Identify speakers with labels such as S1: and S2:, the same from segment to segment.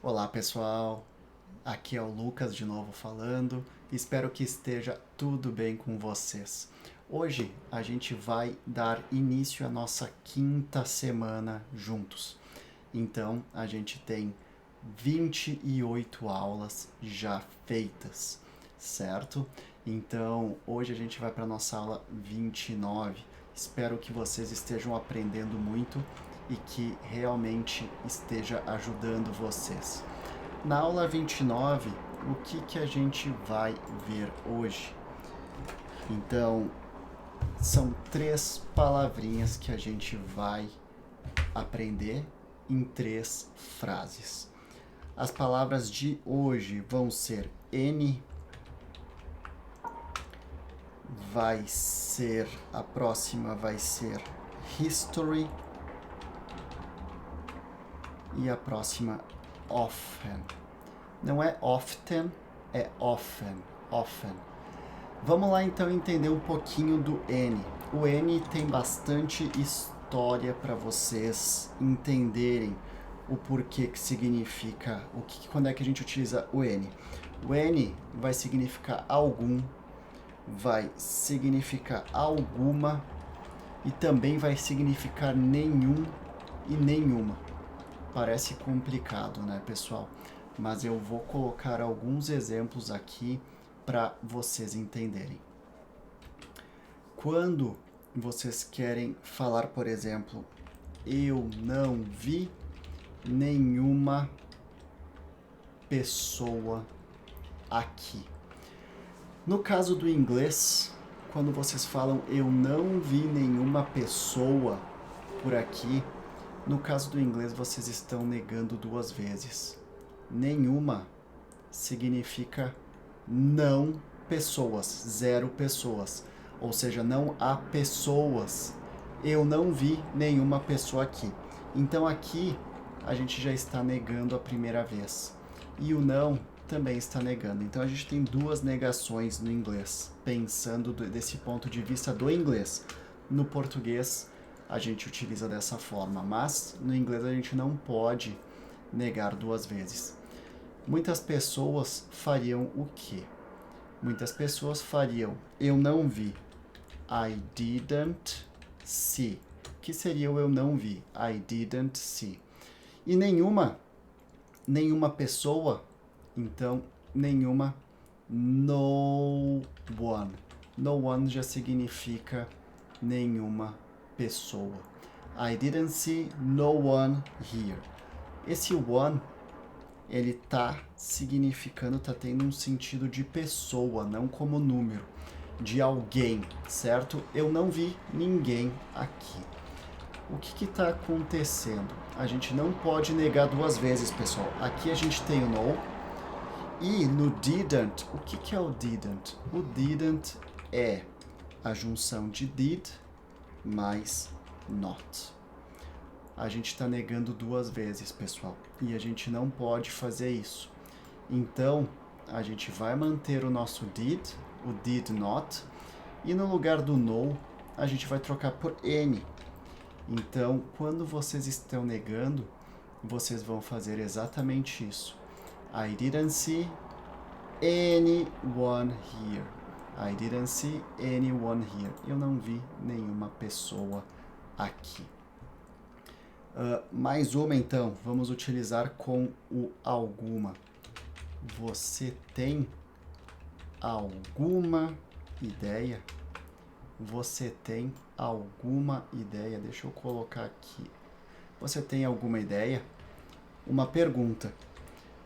S1: Olá pessoal, aqui é o Lucas de novo falando, espero que esteja tudo bem com vocês. Hoje a gente vai dar início à nossa quinta semana juntos, então a gente tem 28 aulas já feitas, certo? Então hoje a gente vai para a nossa aula 29. Espero que vocês estejam aprendendo muito e que realmente esteja ajudando vocês. Na aula 29, o que a gente vai ver hoje? Então, são 3 palavrinhas que a gente vai aprender em 3 frases. As palavras de hoje vão ser N, a próxima vai ser history e a próxima often. Não é often, é often. Vamos lá então entender um pouquinho do N. O N tem bastante história para vocês entenderem o porquê que significa, quando é que a gente utiliza o N. O N vai significar algum, vai significar alguma e também vai significar nenhum e nenhuma. Parece complicado, né, pessoal? Mas eu vou colocar alguns exemplos aqui para vocês entenderem. Quando vocês querem falar, por exemplo, eu não vi nenhuma pessoa aqui. No caso do inglês, quando vocês falam eu não vi nenhuma pessoa por aqui, no caso do inglês vocês estão negando 2 vezes. Nenhuma significa não pessoas, 0 pessoas. Ou seja, não há pessoas. Eu não vi nenhuma pessoa aqui. Então aqui a gente já está negando a primeira vez. E o não também está negando. Então a gente tem 2 negações no inglês, pensando desse ponto de vista do inglês. No português a gente utiliza dessa forma, mas no inglês a gente não pode negar 2 vezes. Muitas pessoas fariam o quê? Muitas pessoas fariam eu não vi. I didn't see. Que seria o eu não vi? I didn't see. E nenhuma pessoa, então nenhuma, no one. No one já significa nenhuma pessoa. I didn't see no one here. Esse one, ele tá significando, tá tendo um sentido de pessoa, não como número, de alguém, certo? Eu não vi ninguém aqui. O que está acontecendo? A gente não pode negar 2 vezes, pessoal. Aqui a gente tem o no. E no didn't, o que é o didn't? O didn't é a junção de did mais not. A gente está negando 2 vezes, pessoal. E a gente não pode fazer isso. Então, a gente vai manter o nosso did, o did not. E no lugar do no, a gente vai trocar por N. Então, quando vocês estão negando, vocês vão fazer exatamente isso. I didn't see anyone here. I didn't see anyone here. Eu não vi nenhuma pessoa aqui. Mais uma então, vamos utilizar com o alguma. Você tem alguma ideia? Você tem alguma ideia? Deixa eu colocar aqui. Você tem alguma ideia? Uma pergunta.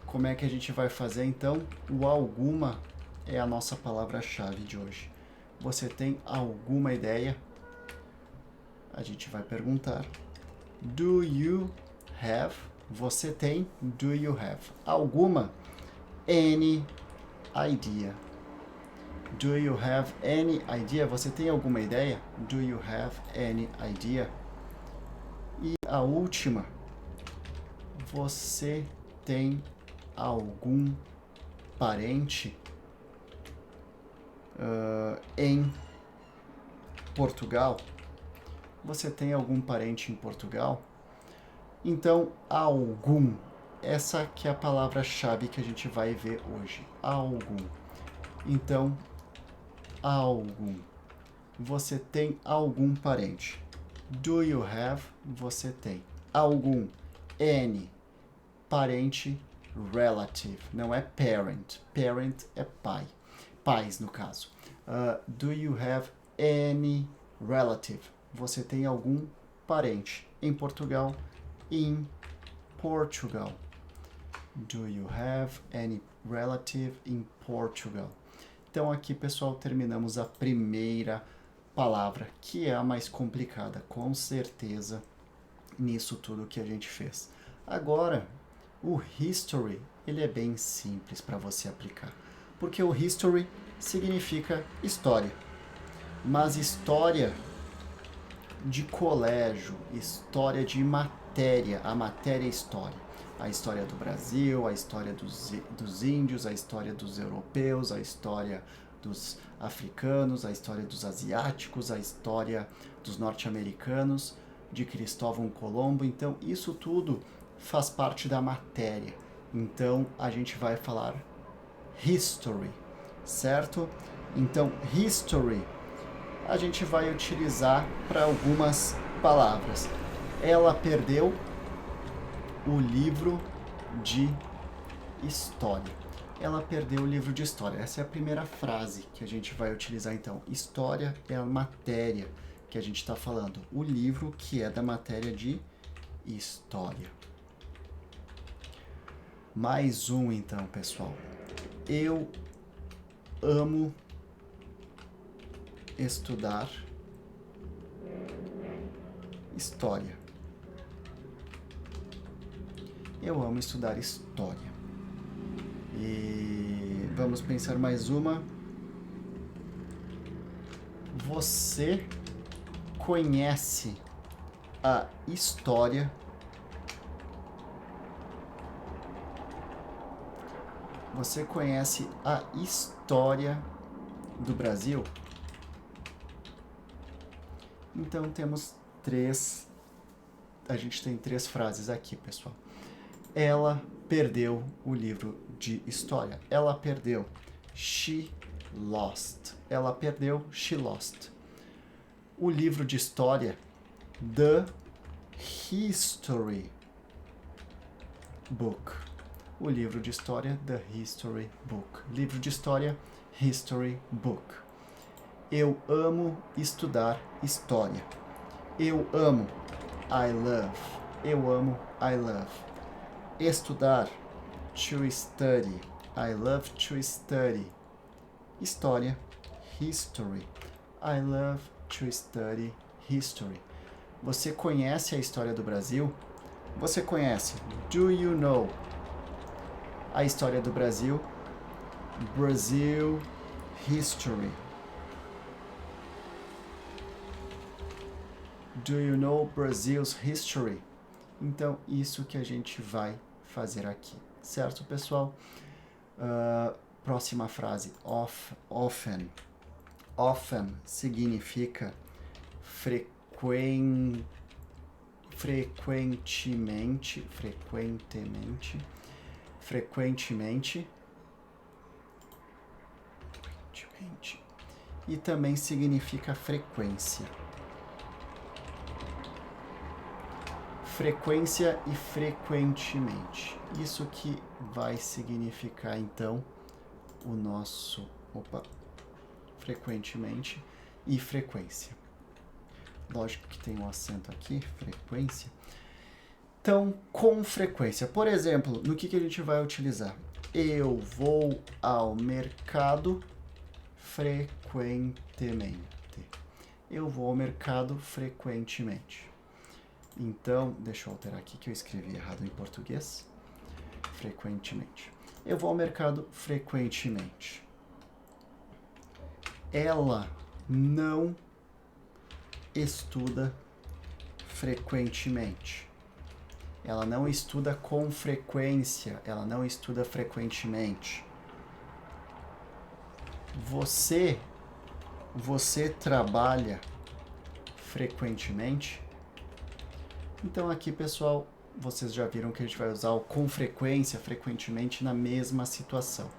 S1: Como é que a gente vai fazer então? O alguma é a nossa palavra-chave de hoje. Você tem alguma ideia? A gente vai perguntar. Do you have? Você tem? Do you have? Alguma? Any idea? Do you have any idea? Você tem alguma ideia? Do you have any idea? E a última, você tem algum parente em Portugal? Você tem algum parente em Portugal? Então, algum essa que é a palavra-chave que a gente vai ver hoje. Algum. Então, algum. Você tem algum parente? Do you have? Você tem. Algum. Any. Parente. Relative. Não é parent. Parent é pai. Pais, no caso. Do you have any relative? Você tem algum parente? Em Portugal. In Portugal. Do you have any relative in Portugal? Então aqui, pessoal, terminamos a primeira palavra, que é a mais complicada, com certeza, nisso tudo que a gente fez. Agora, o history, ele é bem simples para você aplicar, porque o history significa história, mas história de colégio, história de matéria, a matéria é história. A história do Brasil, a história dos índios, a história dos europeus, a história dos africanos, a história dos asiáticos, a história dos norte-americanos, de Cristóvão Colombo. Então, isso tudo faz parte da matéria. Então, a gente vai falar history, certo? Então, history a gente vai utilizar para algumas palavras. Ela perdeu o livro de história. Ela perdeu o livro de história. Essa é a primeira frase que a gente vai utilizar então. História é a matéria que a gente está falando. O livro que é da matéria de história. Mais um então, pessoal. Eu amo estudar história. Eu amo estudar história. E vamos pensar mais uma. Você conhece a história Você conhece a história do Brasil? Então temos a gente tem 3 frases aqui, pessoal. Ela perdeu o livro de história. Ela perdeu. She lost. Ela perdeu. She lost. O livro de história. The history book. O livro de história. The history book. Livro de história. History book. Eu amo estudar história. Eu amo. I love. Eu amo. I love. Estudar. To study. I love to study. História. History. I love to study history. Você conhece a história do Brasil? Você conhece? Do you know? A história do Brasil. Brazil history. Do you know Brazil's history? Então, isso que a gente vai fazer aqui. Certo, pessoal? Próxima frase. Often. Often significa frequentemente. E também significa frequência. Frequência e frequentemente. Isso que vai significar, então, o nosso... frequentemente e frequência. Lógico que tem um acento aqui, frequência. Então, com frequência. Por exemplo, no que a gente vai utilizar? Eu vou ao mercado frequentemente. Eu vou ao mercado frequentemente. Então, deixa eu alterar aqui que eu escrevi errado em português. Frequentemente. Eu vou ao mercado frequentemente. Ela não estuda frequentemente. Ela não estuda com frequência. Ela não estuda frequentemente. Você trabalha frequentemente? Então aqui, pessoal, vocês já viram que a gente vai usar o com frequência, frequentemente, na mesma situação.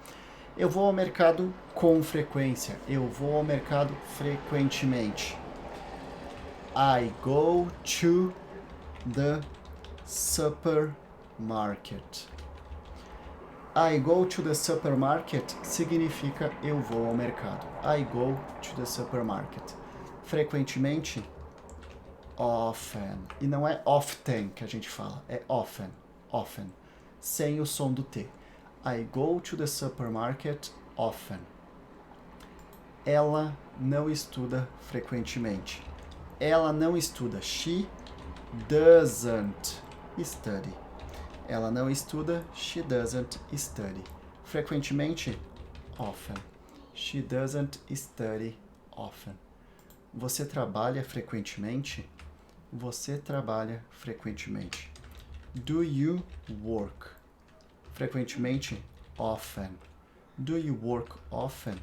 S1: Eu vou ao mercado com frequência. Eu vou ao mercado frequentemente. I go to the supermarket. I go to the supermarket significa eu vou ao mercado. I go to the supermarket. Frequentemente, often. E não é often que a gente fala, é often. Often. Sem o som do T. I go to the supermarket often. Ela não estuda frequentemente. Ela não estuda. She doesn't study. Ela não estuda. She doesn't study. Frequentemente, often. She doesn't study often. Você trabalha frequentemente? Você trabalha frequentemente. Do you work? Frequentemente, often. Do you work often?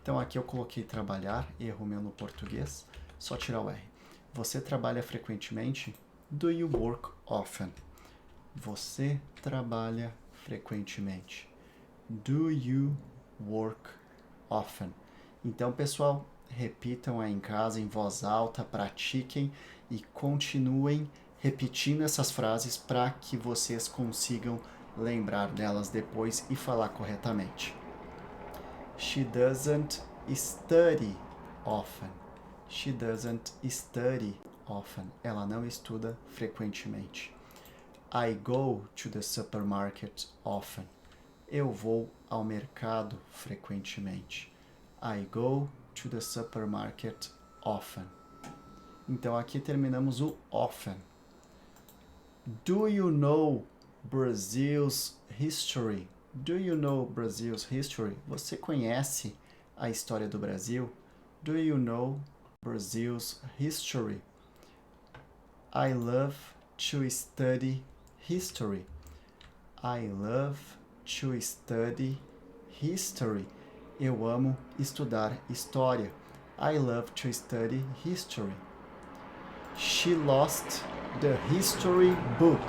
S1: Então aqui eu coloquei trabalhar, erro meu no português, só tirar o R. Você trabalha frequentemente? Do you work often? Você trabalha frequentemente. Do you work often? Então, pessoal, repitam aí em casa, em voz alta, pratiquem e continuem repetindo essas frases para que vocês consigam lembrar delas depois e falar corretamente. She doesn't study often. She doesn't study often. Ela não estuda frequentemente. I go to the supermarket often. Eu vou ao mercado frequentemente. I go to the supermarket often. Então aqui terminamos o often. Do you know Brazil's history? Do you know Brazil's history? Você conhece a história do Brasil? Do you know Brazil's history? I love to study history. I love to study history. Eu amo estudar história. I love to study history. She lost the history book.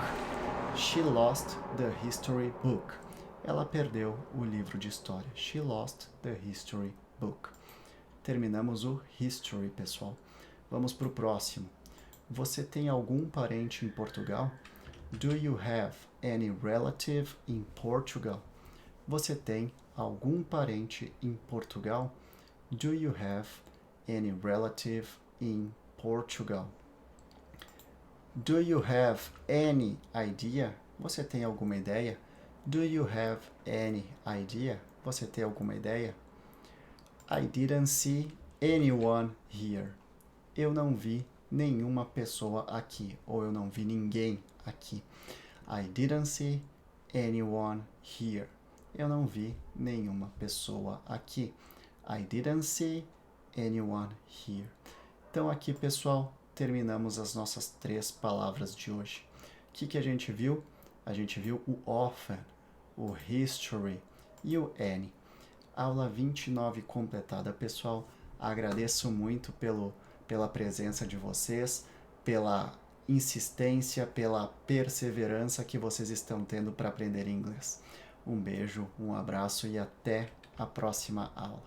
S1: She lost the history book. Ela perdeu o livro de história. She lost the history book. Terminamos o history, pessoal. Vamos para o próximo. Você tem algum parente em Portugal? Do you have any relative in Portugal? Você tem algum parente em Portugal? Do you have any relative in Portugal? Do you have any idea? Você tem alguma ideia? Do you have any idea? Você tem alguma ideia? I didn't see anyone here. Eu não vi nenhuma pessoa aqui. Ou eu não vi ninguém aqui. I didn't see anyone here. Eu não vi nenhuma pessoa aqui. I didn't see anyone here. Então aqui, pessoal, terminamos as nossas 3 palavras de hoje. O que a gente viu? A gente viu o often, o history e o any. Aula 29 completada, pessoal. Agradeço muito pela presença de vocês, pela insistência, pela perseverança que vocês estão tendo para aprender inglês. Um beijo, um abraço e até a próxima aula.